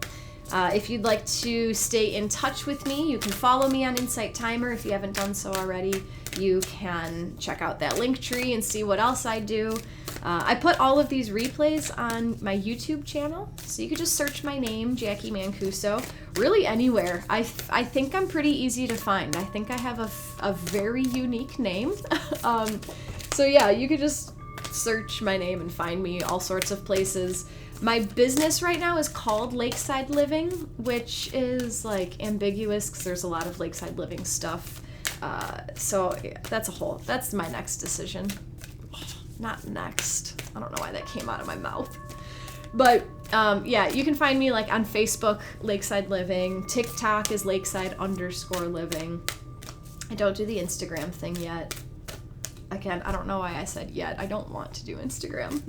If you'd like to stay in touch with me, you can follow me on Insight Timer. If you haven't done so already, you can check out that link tree and see what else I do. I put all of these replays on my YouTube channel, so you could just search my name, Jacqui Mancuso, really anywhere. I think I'm pretty easy to find. I think I have a very unique name. So yeah, you could just search my name and find me all sorts of places. My business right now is called Lakeside Living, which is like ambiguous because there's a lot of Lakeside Living stuff. So yeah, that's my next decision. Not next. I don't know why that came out of my mouth. But yeah, you can find me like on Facebook, Lakeside Living. TikTok is Lakeside_living. I don't do the Instagram thing yet. Again, I don't know why I said yet. I don't want to do Instagram.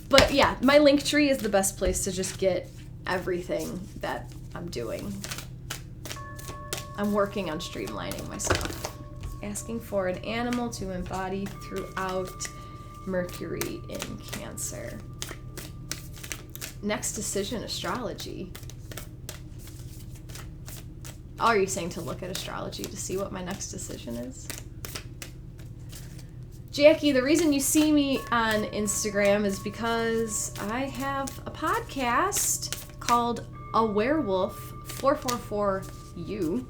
But yeah, my link tree is the best place to just get everything that I'm doing. I'm working on streamlining my stuff. Asking for an animal to embody throughout Mercury in Cancer. Next decision, astrology. Oh, are you saying to look at astrology to see what my next decision is? Jacqui, the reason you see me on Instagram is because I have a podcast called A Werewolf 444U.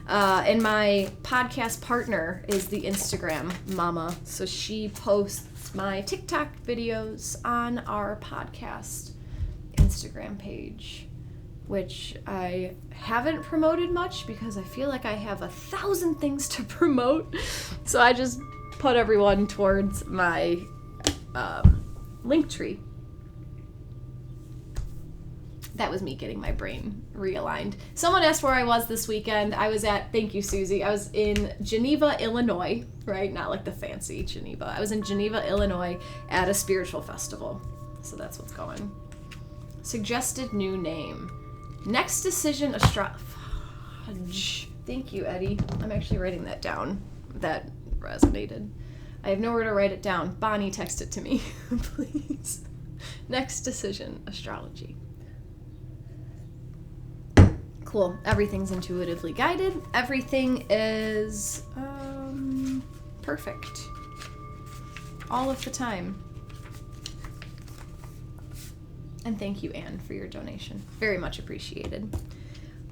And my podcast partner is the Instagram mama. So she posts my TikTok videos on our podcast Instagram page, which I haven't promoted much because I feel like I have 1,000 things to promote. So I just put everyone towards my link tree. That was me getting my brain realigned. Someone asked where I was this weekend. I was at, thank you, Susie. I was in Geneva, Illinois, right? Not like the fancy Geneva. I was in Geneva, Illinois at a spiritual festival. So that's what's going. Suggested new name. Next decision, Thank you, Eddie. I'm actually writing that down. That resonated. I have nowhere to write it down. Bonnie, text it to me, please. Next decision, astrology. Cool. Everything's intuitively guided. Everything is perfect. All of the time. And thank you, Anne, for your donation. Very much appreciated.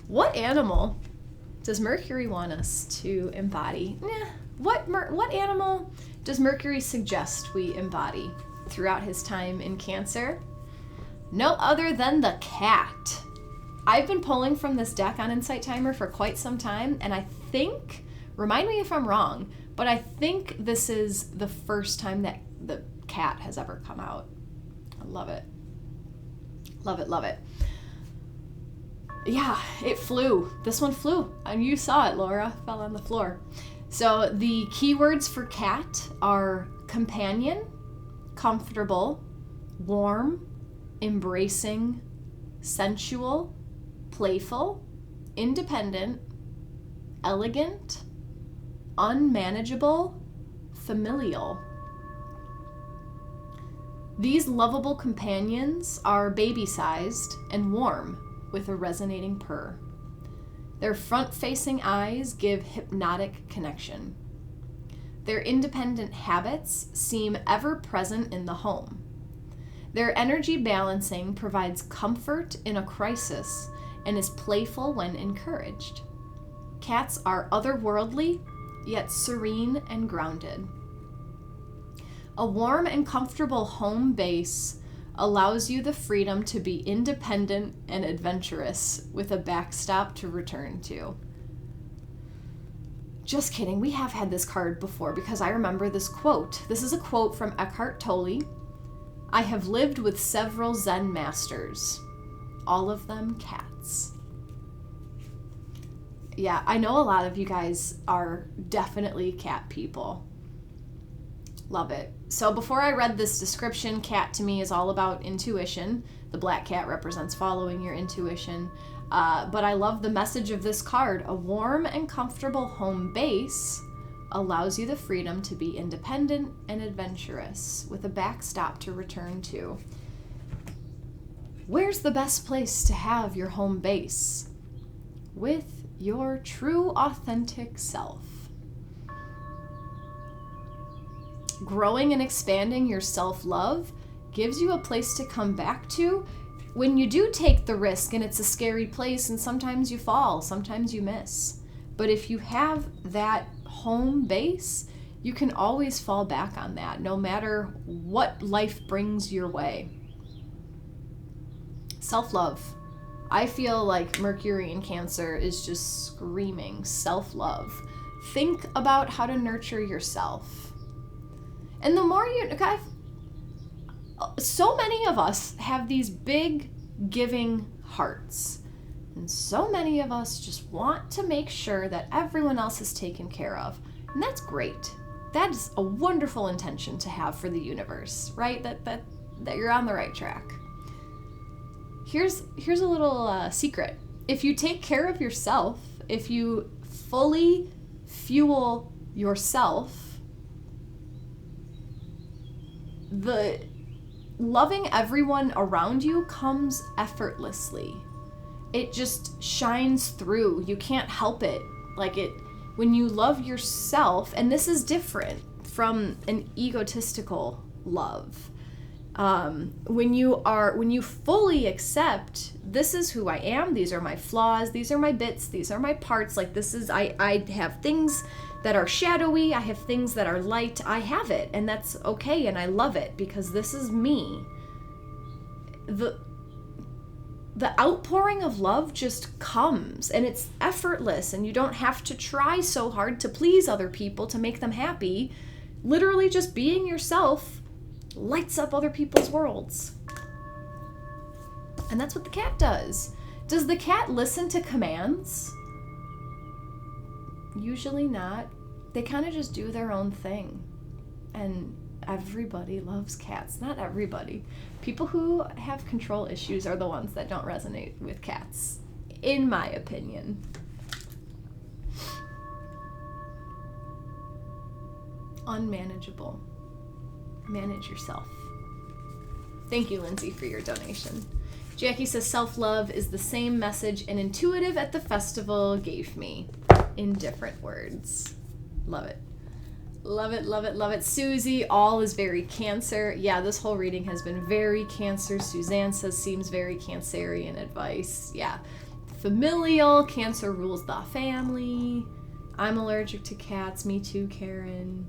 What animal does Mercury want us to embody? What animal does Mercury suggest we embody throughout his time in Cancer? No other than the cat. I've been pulling from this deck on Insight Timer for quite some time, and I think, remind me if I'm wrong, but I think this is the first time that the cat has ever come out. I love it. Love it, love it. Yeah, it flew. This one flew. And you saw it, Laura. Fell on the floor. So the keywords for cat are companion, comfortable, warm, embracing, sensual, playful, independent, elegant, unmanageable, familial. These lovable companions are baby-sized and warm with a resonating purr. Their front-facing eyes give hypnotic connection. Their independent habits seem ever-present in the home. Their energy balancing provides comfort in a crisis and is playful when encouraged. Cats are otherworldly, yet serene and grounded. A warm and comfortable home base allows you the freedom to be independent and adventurous with a backstop to return to. Just kidding, we have had this card before because I remember this quote. This is a quote from Eckhart Tolle. I have lived with several Zen masters, all of them cats. Yeah, I know a lot of you guys are definitely cat people. Love it. So before I read this description, cat to me is all about intuition. The black cat represents following your intuition. But I love the message of this card. A warm and comfortable home base allows you the freedom to be independent and adventurous with a backstop to return to. Where's the best place to have your home base? With your true, authentic self. Growing and expanding your self-love gives you a place to come back to when you do take the risk and it's a scary place and sometimes you fall, sometimes you miss. But if you have that home base, you can always fall back on that no matter what life brings your way. Self-love. I feel like Mercury in Cancer is just screaming self-love. Think about how to nurture yourself. And the more you, so many of us have these big giving hearts. And so many of us just want to make sure that everyone else is taken care of. And that's great. That is a wonderful intention to have for the universe, right? That you're on the right track. Here's a little secret. If you take care of yourself, if you fully fuel yourself, the loving everyone around you comes effortlessly. It just shines through. You can't help it. When you love yourself, and this is different from an egotistical love. When you fully accept, this is who I am, these are my flaws, these are my bits, these are my parts, I have things that are shadowy, I have things that are light, I have it, and that's okay, and I love it, because this is me. The outpouring of love just comes, and it's effortless, and you don't have to try so hard to please other people to make them happy. Literally just being yourself lights up other people's worlds. And that's what the cat does. Does the cat listen to commands? Usually not. They kind of just do their own thing. And everybody loves cats. Not everybody. People who have control issues are the ones that don't resonate with cats, in my opinion. Unmanageable. Manage yourself. Thank you, Lindsay, for your donation. Jackie says self-love is the same message an intuitive at the festival gave me in different words. Love it. Love it, love it, love it. Susie, all is very Cancer. Yeah, this whole reading has been very Cancer. Suzanne says seems very Cancerian advice. Yeah. Familial, Cancer rules the family. I'm allergic to cats. Me too, Karen.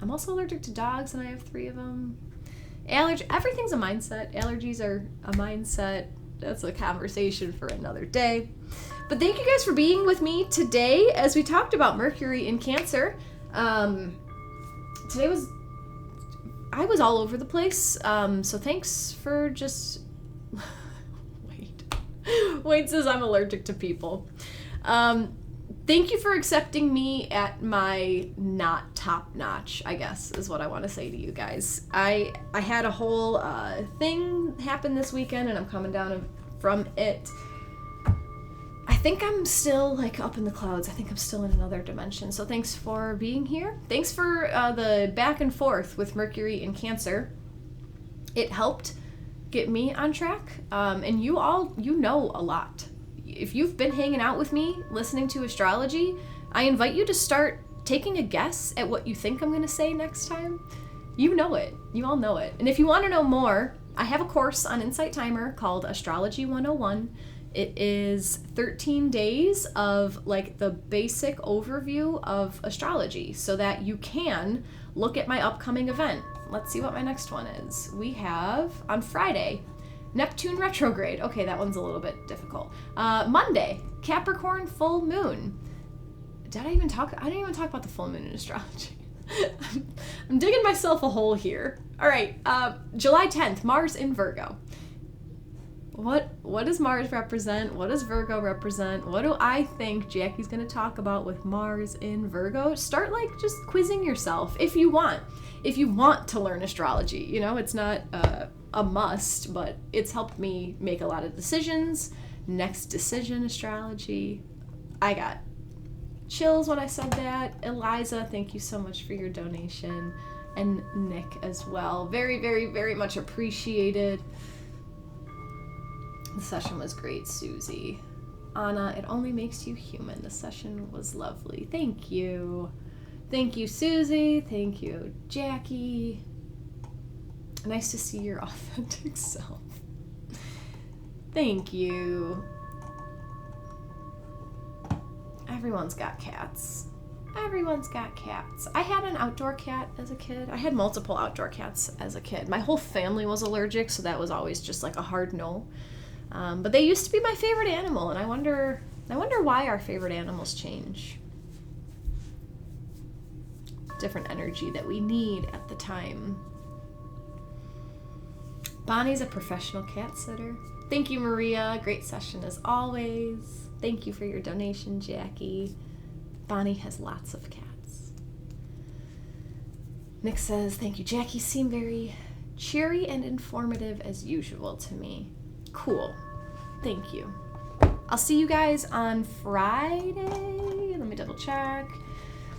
I'm also allergic to dogs, and I have 3 of them. Everything's a mindset. Allergies are a mindset. That's a conversation for another day. But thank you guys for being with me today as we talked about Mercury in Cancer. I was all over the place. So thanks for just... Wait says I'm allergic to people. Thank you for accepting me at my not top notch, I guess, is what I want to say to you guys. I had a whole thing happen this weekend, and I'm coming down from it. I think I'm still up in the clouds. I think I'm still in another dimension. So thanks for being here. Thanks for the back and forth with Mercury in Cancer. It helped get me on track. And you know a lot. If you've been hanging out with me, listening to astrology, I invite you to start taking a guess at what you think I'm going to say next time. You know it. You all know it. And if you want to know more, I have a course on Insight Timer called Astrology 101. It is 13 days of the basic overview of astrology so that you can look at my upcoming event. Let's see what my next one is. We have on Friday, Neptune retrograde. Okay, that one's a little bit difficult. Monday, Capricorn full moon. I didn't even talk about the full moon in astrology. I'm digging myself a hole here. All right, July 10th, Mars in Virgo. What does Mars represent? What does Virgo represent? What do I think Jackie's going to talk about with Mars in Virgo? Start just quizzing yourself if you want. If you want to learn astrology, it's not a must, but it's helped me make a lot of decisions. Next decision astrology. I got chills when I said that. Eliza, thank you so much for your donation. and Nick as well. Very, very, very much appreciated. The session was great, Susie. Anna, it only makes you human. The session was lovely. Thank you. Thank you, Susie. Thank you, Jackie. Nice to see your authentic self. Thank you. Everyone's got cats. Everyone's got cats. I had an outdoor cat as a kid. I had multiple outdoor cats as a kid. My whole family was allergic, so that was always just like a hard no. But they used to be my favorite animal, and I wonder why our favorite animals change. Different energy that we need at the time. Bonnie's a professional cat sitter. Thank you, Maria. Great session as always. Thank you for your donation, Jackie. Bonnie has lots of cats. Nick says, thank you, Jackie. Seem very cheery and informative as usual to me. Cool. Thank you. I'll see you guys on Friday. Let me double check.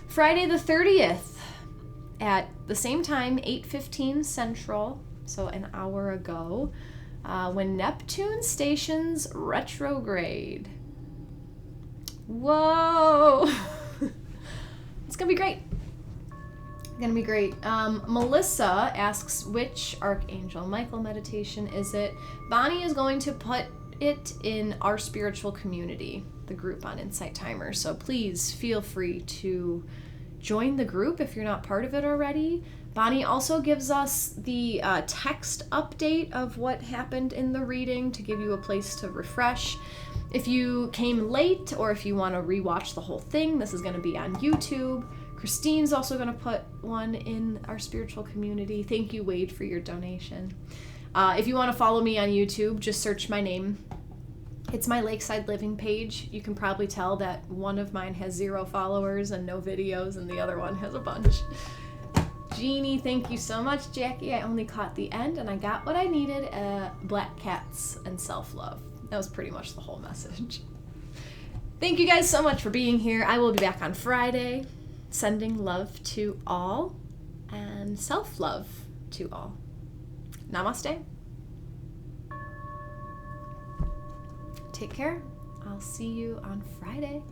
Friday the 30th at the same time, 8:15 Central, so an hour ago, when Neptune stations retrograde. Whoa! It's gonna be great. Gonna be great. Melissa asks, which Archangel Michael meditation is it? Bonnie is going to put it in our spiritual community, the group on Insight Timer. So please feel free to join the group if you're not part of it already. Bonnie also gives us the text update of what happened in the reading to give you a place to refresh. If you came late or if you want to rewatch the whole thing, this is going to be on YouTube. Christine's also going to put one in our spiritual community. Thank you, Wade, for your donation. If you want to follow me on YouTube, just search my name. It's my Lakeside Living page. You can probably tell that one of mine has 0 followers and no videos, and the other one has a bunch. Jeannie, thank you so much. Jackie, I only caught the end, and I got what I needed, black cats and self-love. That was pretty much the whole message. Thank you guys so much for being here. I will be back on Friday. Sending love to all and self-love to all. Namaste. Take care. I'll see you on Friday.